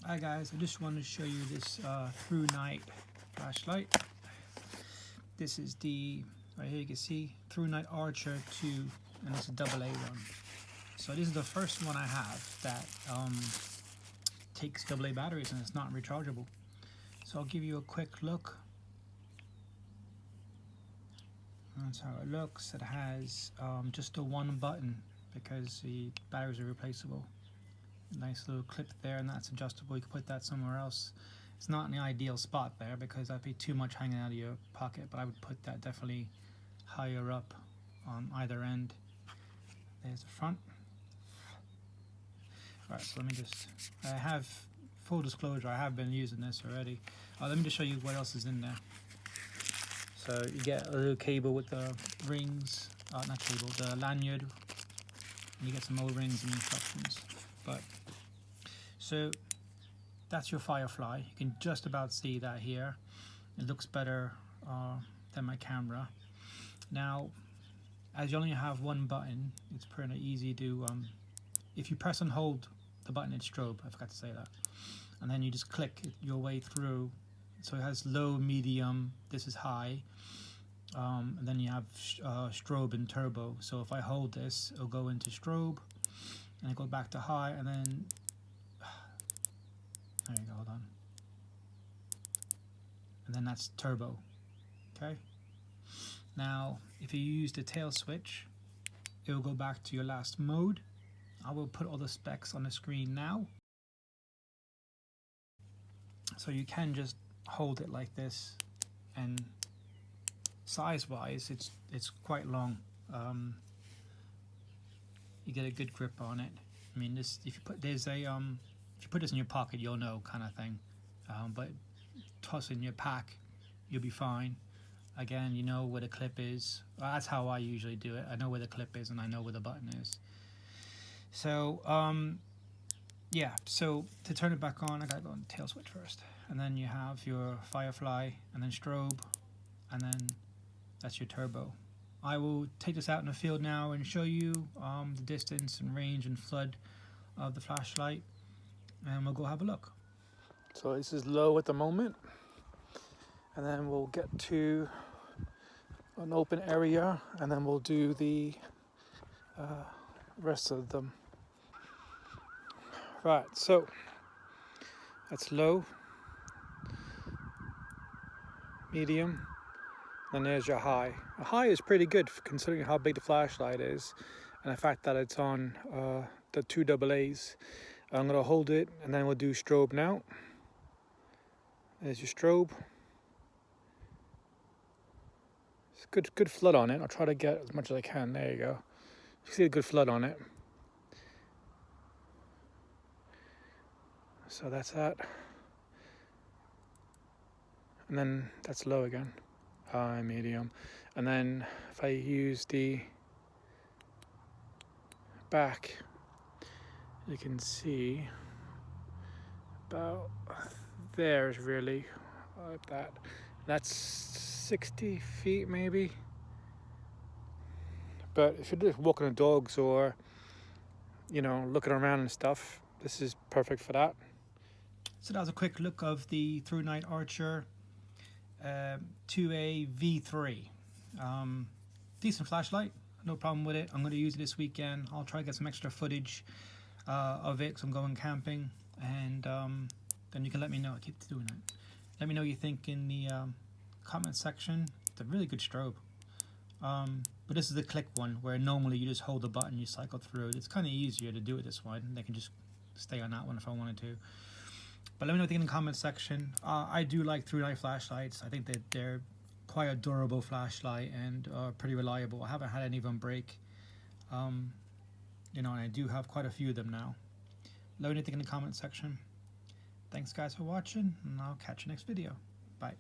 Hi guys, I just wanted to show you this Thrunite flashlight. This is the, right here you can see, Thrunite Archer 2, and it's a AA one. So this is the first one I have that takes AA batteries and it's not rechargeable. So I'll give you a quick look. That's how it looks. It has just the one button because the batteries are replaceable. Nice little clip there, and that's adjustable. You can put that somewhere else. It's not in the ideal spot there because that'd be too much hanging out of your pocket, but I would put that definitely higher up on either end. There's the front. Alright, so let me just, I have, full disclosure, I have been using this already. Let me just show you what else is in there. So you get a little cable with the rings, not cable, the lanyard, and you get some more rings and instructions. But so that's your Firefly. You can just about see that here. It looks better than my camera. Now, as you only have one button, it's pretty easy to, if you press and hold the button, it's strobe, I forgot to say that. And then you just click your way through. So it has low, medium, this is high. And then you have strobe and turbo. So if I hold this, it'll go into strobe. And I go back to high, and then there you go, hold on. And then that's turbo. Okay. Now, if you use the tail switch, it will go back to your last mode. I will put all the specs on the screen now. So you can just hold it like this, and size-wise, it's quite long. You get a good grip on it. I mean, this, if you put there's a if you put this in your pocket, you'll know, kind of thing. But toss in your pack, you'll be fine. Again, you know where the clip is. That's how I usually do it. I know where the clip is and I know where the button is. So yeah. So to turn it back on, I gotta go on the tail switch first, and then you have your Firefly, and then strobe, and then that's your turbo. I will take this out in the field now and show you the distance and range and flood of the flashlight, and we'll go have a look. So this is low at the moment, and then we'll get to an open area, and then we'll do the rest of them. Right, so that's low, medium, and there's your high. A high is pretty good considering how big the flashlight is and the fact that it's on the 2 AA's. I'm going to hold it, and then we'll do strobe now. There's your strobe. It's good flood on it. I'll try to get as much as I can. There you go. You see a good flood on it. So that's that. And then that's low again. High, medium. And then if I use the back, you can see about there is really like that. That's 60 feet maybe. But if you're just walking the dogs or, you know, looking around and stuff, this is perfect for that. So that was a quick look of the Thrunite Archer 2A V3. Decent flashlight, no problem with it. I'm going to use it this weekend. I'll try to get some extra footage of it because I'm going camping, and then you can let me know. I keep doing it. Let me know what you think in the comment section. It's a really good strobe. But this is the click one where normally you just hold the button, you cycle through. It's kind of easier to do it this one. They can just stay on that one if I wanted to. But let me know what you think in the comment section. I do like Thrunite flashlights. I think that they're quite a durable flashlight and pretty reliable. I haven't had any of them break. You know, and I do have quite a few of them now. Let me know what you think in the comment section. Thanks guys for watching, and I'll catch you next video. Bye.